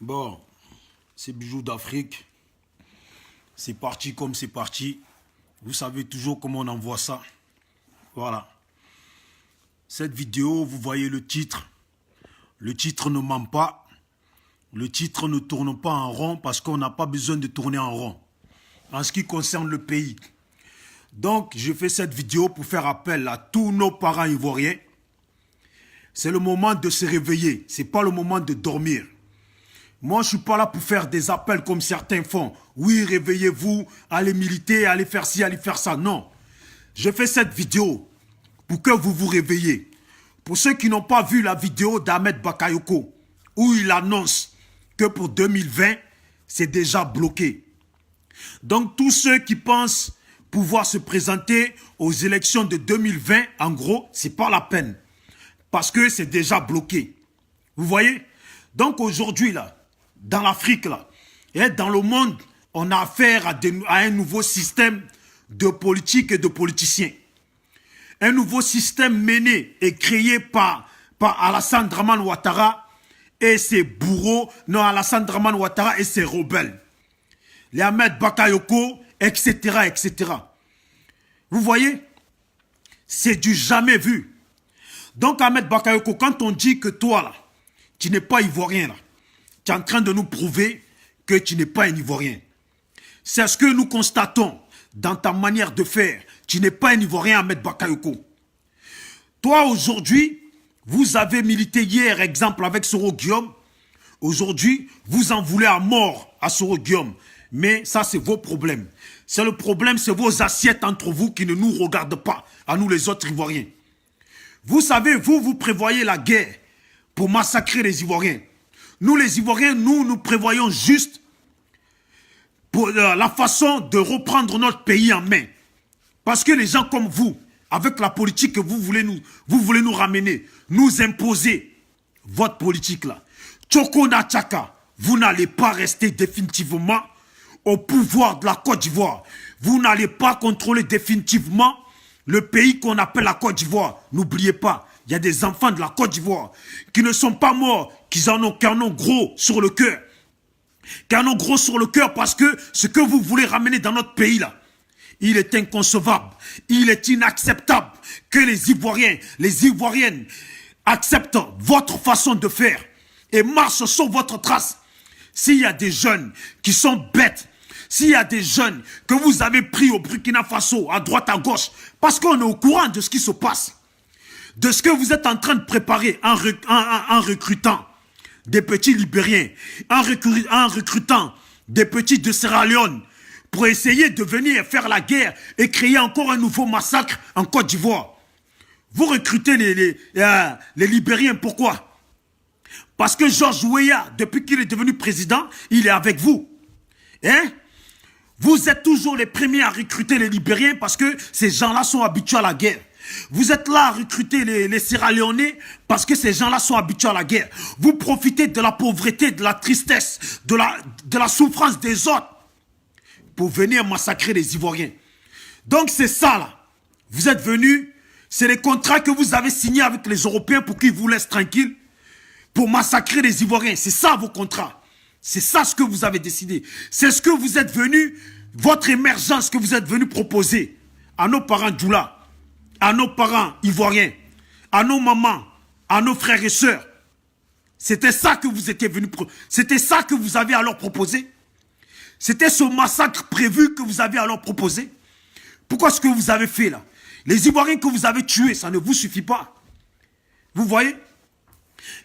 Bon, c'est Bijoux d'Afrique. C'est parti comme c'est parti. Vous savez toujours comment on envoie ça. Voilà. Cette vidéo, vous voyez le titre. Le titre ne ment pas. Le titre ne tourne pas en rond parce qu'on n'a pas besoin de tourner en rond. En ce qui concerne le pays. Donc, je fais cette vidéo pour faire appel à tous nos parents ivoiriens. C'est le moment de se réveiller. Ce n'est pas le moment de dormir. Moi, je ne suis pas là pour faire des appels comme certains font. Oui, réveillez-vous, allez militer, allez faire ci, allez faire ça. Non. Je fais cette vidéo pour que vous vous réveillez. Pour ceux qui n'ont pas vu la vidéo d'Ahmed Bakayoko, où il annonce que pour 2020, c'est déjà bloqué. Donc, tous ceux qui pensent pouvoir se présenter aux élections de 2020, en gros, c'est pas la peine. Parce que c'est déjà bloqué. Vous voyez? Donc, aujourd'hui, là, dans l'Afrique, là, et dans le monde, on a affaire à un nouveau système de politique et de politiciens. Un nouveau système mené et créé par Alassane Dramane Ouattara et ses bourreaux, non, Alassane Dramane Ouattara et ses rebelles. Les Ahmed Bakayoko, etc., etc. Vous voyez? C'est du jamais vu. Donc, Ahmed Bakayoko, quand on dit que toi, là, tu n'es pas ivoirien, là, tu es en train de nous prouver que tu n'es pas un ivoirien. C'est ce que nous constatons dans ta manière de faire. Tu n'es pas un ivoirien, Ahmed Bakayoko. Toi, aujourd'hui, vous avez milité hier, exemple, avec Soro Guillaume. Aujourd'hui, vous en voulez à mort à Soro Guillaume. Mais ça, c'est vos problèmes. C'est le problème, c'est vos assiettes entre vous qui ne nous regardent pas, à nous les autres Ivoiriens. Vous savez, vous prévoyez la guerre pour massacrer les Ivoiriens. Nous, les Ivoiriens, nous prévoyons juste pour la façon de reprendre notre pays en main. Parce que les gens comme vous, avec la politique que vous voulez nous ramener, nous imposer votre politique là. Tchokona Tchaka, vous n'allez pas rester définitivement au pouvoir de la Côte d'Ivoire. Vous n'allez pas contrôler définitivement le pays qu'on appelle la Côte d'Ivoire. N'oubliez pas, il y a des enfants de la Côte d'Ivoire qui ne sont pas morts, qui en ont gros sur le cœur. Qui en ont gros sur le cœur parce que ce que vous voulez ramener dans notre pays là, il est inconcevable, il est inacceptable que les Ivoiriens, les Ivoiriennes acceptent votre façon de faire et marchent sur votre trace. S'il y a des jeunes qui sont bêtes, s'il y a des jeunes que vous avez pris au Burkina Faso, à droite, à gauche, parce qu'on est au courant de ce qui se passe, de ce que vous êtes en train de préparer en recrutant des petits Libériens, en recrutant des petits de Sierra Leone, pour essayer de venir faire la guerre et créer encore un nouveau massacre en Côte d'Ivoire. Vous recrutez les Libériens, pourquoi? Parce que George Weah, depuis qu'il est devenu président, il est avec vous. Hein? Vous êtes toujours les premiers à recruter les Libériens parce que ces gens-là sont habitués à la guerre. Vous êtes là à recruter les Sierra Leonais parce que ces gens-là sont habitués à la guerre. Vous profitez de la pauvreté, de la tristesse, de la souffrance des autres pour venir massacrer les Ivoiriens. Donc c'est ça là. Vous êtes venus, c'est les contrats que vous avez signés avec les Européens pour qu'ils vous laissent tranquilles, pour massacrer les Ivoiriens. C'est ça vos contrats. C'est ça ce que vous avez décidé. C'est ce que vous êtes venus, votre émergence que vous êtes venus proposer à nos parents Djoula, à nos parents ivoiriens, à nos mamans, à nos frères et sœurs. C'était ça que vous étiez venus, c'était ça que vous avez alors proposé. C'était ce massacre prévu que vous avez alors proposé. Pourquoi ce que vous avez fait là? Les Ivoiriens que vous avez tués, ça ne vous suffit pas. Vous voyez?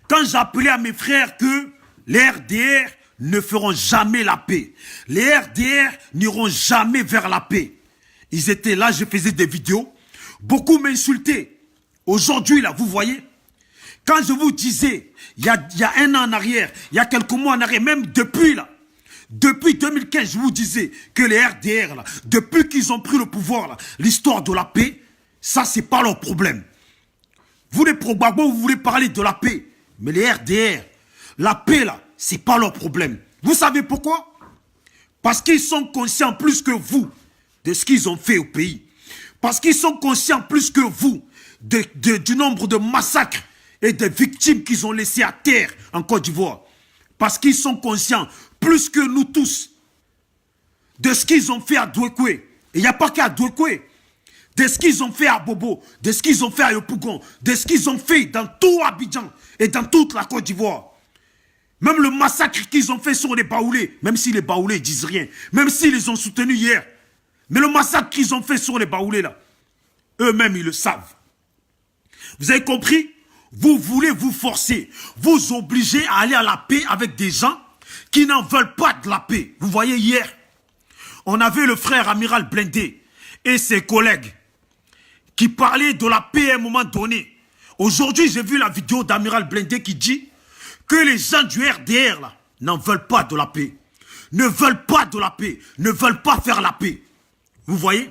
Quand j'appelais à mes frères que les RDR ne feront jamais la paix. Les RDR n'iront jamais vers la paix. Ils étaient là, je faisais des vidéos. Beaucoup m'insultaient. Aujourd'hui, là, vous voyez, quand je vous disais, il y a un an en arrière, il y a quelques mois en arrière, même depuis là, depuis 2015, je vous disais que les RDR, là, depuis qu'ils ont pris le pouvoir, là, l'histoire de la paix, ça, c'est pas leur problème. Vous, les Progbagbo, vous voulez parler de la paix. Mais les RDR, la paix, là, c'est pas leur problème. Vous savez pourquoi? Parce qu'ils sont conscients plus que vous de ce qu'ils ont fait au pays. Parce qu'ils sont conscients plus que vous du nombre de massacres et de victimes qu'ils ont laissés à terre en Côte d'Ivoire. Parce qu'ils sont conscients, plus que nous tous, de ce qu'ils ont fait à Douekoué. Et il n'y a pas qu'à Douekoué. De ce qu'ils ont fait à Bobo, de ce qu'ils ont fait à Yopougon, de ce qu'ils ont fait dans tout Abidjan et dans toute la Côte d'Ivoire. Même le massacre qu'ils ont fait sur les Baoulés, même si les Baoulés ne disent rien, même s'ils les ont soutenus hier. Mais le massacre qu'ils ont fait sur les Baoulés, là, eux-mêmes, ils le savent. Vous avez compris? Vous voulez vous forcer, vous obliger à aller à la paix avec des gens qui n'en veulent pas de la paix. Vous voyez, hier, on avait le frère Amiral Blindé et ses collègues qui parlaient de la paix à un moment donné. Aujourd'hui, j'ai vu la vidéo d'Amiral Blindé qui dit que les gens du RDR là n'en veulent pas de la paix, ne veulent pas de la paix, ne veulent pas faire la paix. Vous voyez?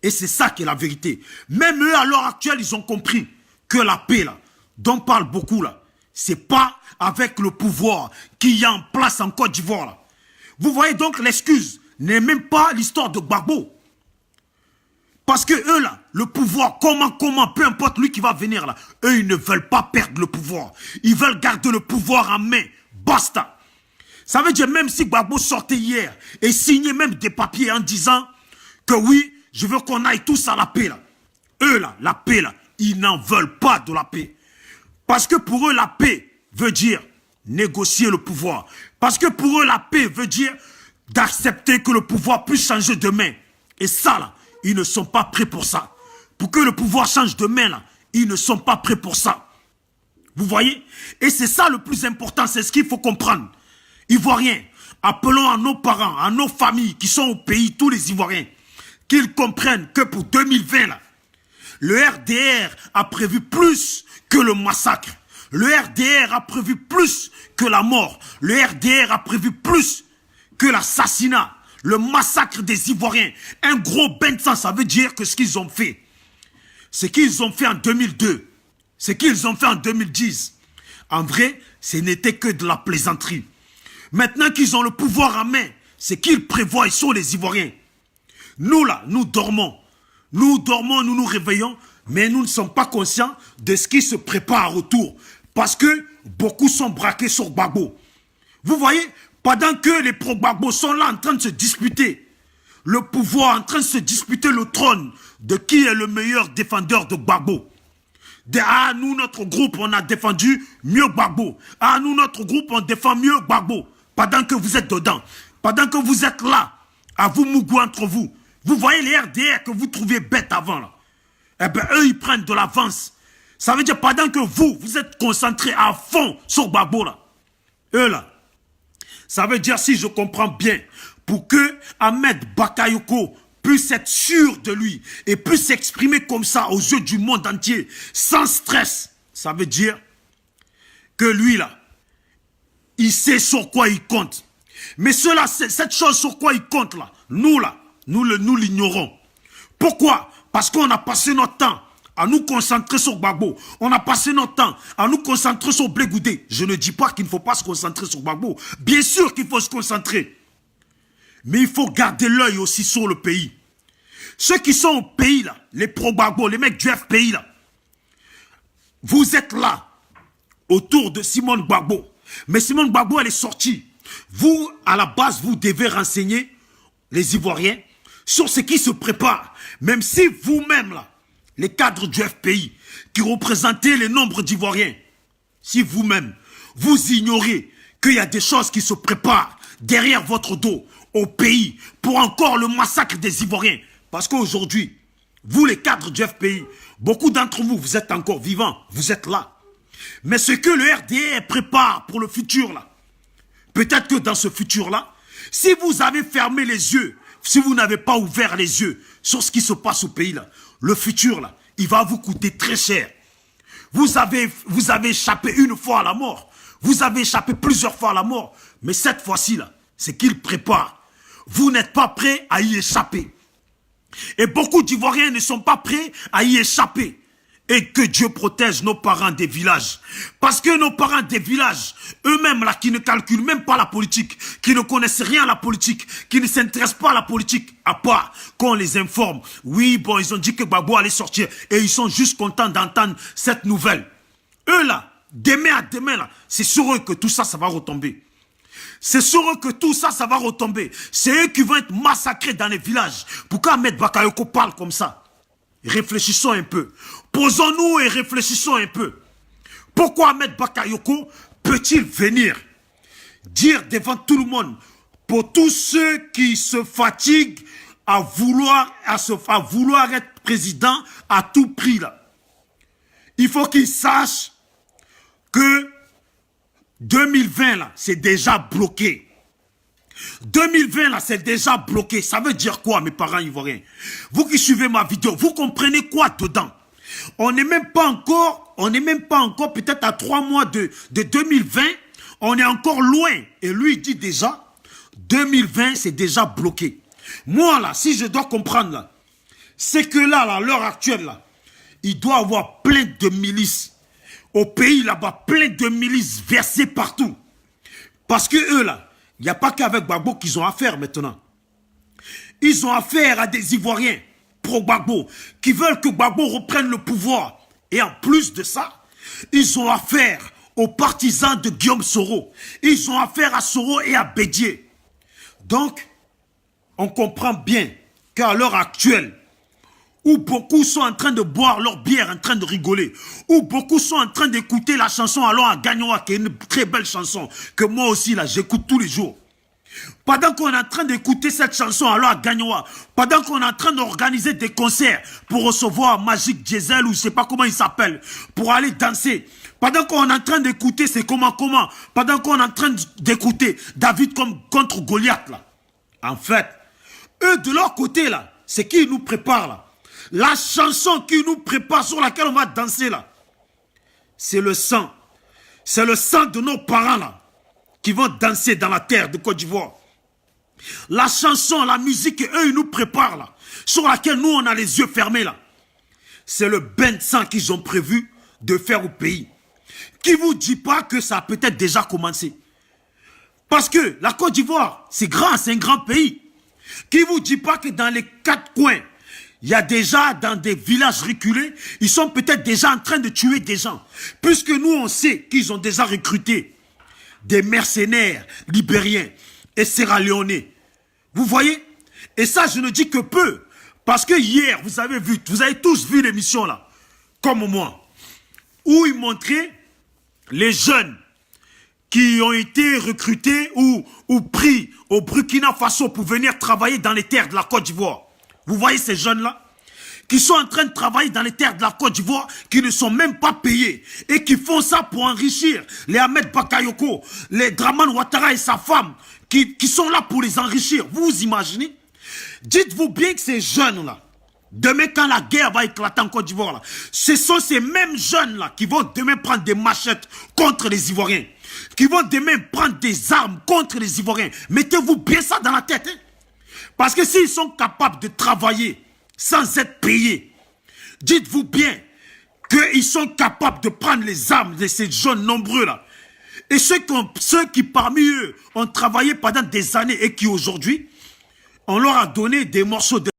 Et c'est ça qui est la vérité. Même eux, à l'heure actuelle, ils ont compris que la paix là, dont on parle beaucoup là, c'est pas avec le pouvoir qu'il y a en place en Côte d'Ivoire là. Vous voyez donc l'excuse n'est même pas l'histoire de Gbagbo. Parce que eux là, le pouvoir, comment, peu importe lui qui va venir là, eux ils ne veulent pas perdre le pouvoir. Ils veulent garder le pouvoir en main. Basta. Ça veut dire même si Gbagbo sortait hier et signait même des papiers en disant que oui, je veux qu'on aille tous à la paix là. Eux là, la paix là, ils n'en veulent pas de la paix. Parce que pour eux, la paix veut dire négocier le pouvoir. Parce que pour eux, la paix veut dire d'accepter que le pouvoir puisse changer de main. Et ça, là, ils ne sont pas prêts pour ça. Pour que le pouvoir change de main, là, ils ne sont pas prêts pour ça. Vous voyez? Et c'est ça le plus important, c'est ce qu'il faut comprendre. Ivoiriens, appelons à nos parents, à nos familles qui sont au pays, tous les Ivoiriens, qu'ils comprennent que pour 2020, là, le RDR a prévu plus que le massacre. Le RDR a prévu plus que la mort. Le RDR a prévu plus que l'assassinat. Le massacre des Ivoiriens. Un gros bain de sang, ça veut dire que ce qu'ils ont fait, ce qu'ils ont fait en 2002, ce qu'ils ont fait en 2010, en vrai, ce n'était que de la plaisanterie. Maintenant qu'ils ont le pouvoir en main, ce qu'ils prévoient, ils sont les Ivoiriens. Nous là, nous dormons. Nous dormons, nous nous réveillons, mais nous ne sommes pas conscients de ce qui se prépare autour. Parce que beaucoup sont braqués sur Gbagbo. Vous voyez, pendant que les pro-Gbagbo sont là en train de se disputer, le pouvoir en train de se disputer le trône de qui est le meilleur défendeur de Gbagbo. Ah, nous, notre groupe, on a défendu mieux Gbagbo. Ah, nous, notre groupe, on défend mieux Gbagbo. Pendant que vous êtes dedans, pendant que vous êtes là, à vous mougou entre vous. Vous voyez les RDR que vous trouviez bêtes avant là. Eh bien, eux, ils prennent de l'avance. Ça veut dire pendant que vous êtes concentrés à fond sur Gbagbo là. Eux là. Ça veut dire, si je comprends bien, pour que Ahmed Bakayoko puisse être sûr de lui et puisse s'exprimer comme ça aux yeux du monde entier, sans stress, ça veut dire que lui là, il sait sur quoi il compte. Mais cela, cette chose sur quoi il compte là, nous l'ignorons. Pourquoi? Parce qu'on a passé notre temps à nous concentrer sur Gbagbo. On a passé notre temps à nous concentrer sur Blé Goudé. Je ne dis pas qu'il ne faut pas se concentrer sur Gbagbo. Bien sûr qu'il faut se concentrer. Mais il faut garder l'œil aussi sur le pays. Ceux qui sont au pays là, les pro-Gbagbo, les mecs du FPI là, vous êtes là, autour de Simone Gbagbo. Mais Simone Gbagbo, elle est sortie. Vous, à la base, vous devez renseigner les Ivoiriens sur ce qui se prépare. Même si vous-même, là, les cadres du FPI, qui représentez les nombres d'Ivoiriens, si vous-même, vous ignorez qu'il y a des choses qui se préparent derrière votre dos, au pays, pour encore le massacre des Ivoiriens. Parce qu'aujourd'hui, vous, les cadres du FPI, beaucoup d'entre vous, vous êtes encore vivants, vous êtes là. Mais ce que le RDR prépare pour le futur, là, peut-être que dans ce futur-là, si vous avez fermé les yeux, si vous n'avez pas ouvert les yeux sur ce qui se passe au pays, là, le futur, là, il va vous coûter très cher. Vous avez échappé une fois à la mort. Vous avez échappé plusieurs fois à la mort. Mais cette fois-ci, là, c'est qu'il prépare. Vous n'êtes pas prêts à y échapper. Et beaucoup d'Ivoiriens ne sont pas prêts à y échapper. Et que Dieu protège nos parents des villages. Parce que nos parents des villages, eux-mêmes là, qui ne calculent même pas la politique, qui ne connaissent rien à la politique, qui ne s'intéressent pas à la politique, à part qu'on les informe. Oui, bon, ils ont dit que Gbagbo allait sortir et ils sont juste contents d'entendre cette nouvelle. Eux là, demain à demain là, c'est sur eux que tout ça, ça va retomber. C'est sur eux que tout ça, ça va retomber. C'est eux qui vont être massacrés dans les villages. Pourquoi Ahmed Bakayoko parle comme ça? Réfléchissons un peu. Posons-nous et réfléchissons un peu. Pourquoi Ahmed Bakayoko peut-il venir dire devant tout le monde, pour tous ceux qui se fatiguent à vouloir être président à tout prix là, il faut qu'ils sachent que 2020 là, c'est déjà bloqué. 2020 là, c'est déjà bloqué. Ça veut dire quoi, mes parents ivoiriens? Vous qui suivez ma vidéo, vous comprenez quoi dedans? On n'est même pas encore peut-être à 3 mois de 2020. On est encore loin. Et lui, il dit déjà, 2020, c'est déjà bloqué. Moi, là, si je dois comprendre, là, c'est que là, à l'heure actuelle, là, il doit y avoir plein de milices. Au pays, là-bas, plein de milices versées partout. Parce que eux, là, il n'y a pas qu'avec Gbagbo qu'ils ont affaire maintenant. Ils ont affaire à des Ivoiriens pro-Gbagbo qui veulent que Gbagbo reprenne le pouvoir. Et en plus de ça, ils ont affaire aux partisans de Guillaume Soro. Ils ont affaire à Soro et à Bédié. Donc, on comprend bien qu'à l'heure actuelle, où beaucoup sont en train de boire leur bière, en train de rigoler, où beaucoup sont en train d'écouter la chanson Allons à Gagnoa, qui est une très belle chanson, que moi aussi, là, j'écoute tous les jours. Pendant qu'on est en train d'écouter cette chanson Allons à Gagnoa, pendant qu'on est en train d'organiser des concerts pour recevoir Magic Diesel, ou je ne sais pas comment il s'appelle, pour aller danser, pendant qu'on est en train d'écouter c'est comment, pendant qu'on est en train d'écouter David contre Goliath, là, en fait, eux, de leur côté, là, c'est qui nous prépare, là. La chanson qui nous prépare, sur laquelle on va danser, là, c'est le sang. C'est le sang de nos parents, là, qui vont danser dans la terre de Côte d'Ivoire. La chanson, la musique qu'eux, ils nous préparent, là, sur laquelle nous, on a les yeux fermés, là, c'est le bain de sang qu'ils ont prévu de faire au pays. Qui vous dit pas que ça a peut-être déjà commencé? Parce que la Côte d'Ivoire, c'est grand, c'est un grand pays. Qui vous dit pas que dans les 4 coins, il y a déjà dans des villages reculés, ils sont peut-être déjà en train de tuer des gens. Puisque nous, on sait qu'ils ont déjà recruté des mercenaires libériens et sierra-léonais. Vous voyez? Et ça, je ne dis que peu. Parce que hier, vous avez tous vu l'émission là, comme moi, où ils montraient les jeunes qui ont été recrutés ou pris au Burkina Faso pour venir travailler dans les terres de la Côte d'Ivoire. Vous voyez ces jeunes-là qui sont en train de travailler dans les terres de la Côte d'Ivoire, qui ne sont même pas payés et qui font ça pour enrichir les Ahmed Bakayoko, les Dramane Ouattara et sa femme, qui sont là pour les enrichir. Vous vous imaginez? Dites-vous bien que ces jeunes-là, demain quand la guerre va éclater en Côte d'Ivoire, là, ce sont ces mêmes jeunes-là qui vont demain prendre des machettes contre les Ivoiriens, qui vont demain prendre des armes contre les Ivoiriens. Mettez-vous bien ça dans la tête, hein? Parce que s'ils sont capables de travailler sans être payés, dites-vous bien qu'ils sont capables de prendre les armes de ces jeunes nombreux là. Et ceux qui parmi eux ont travaillé pendant des années et qui aujourd'hui, on leur a donné des morceaux de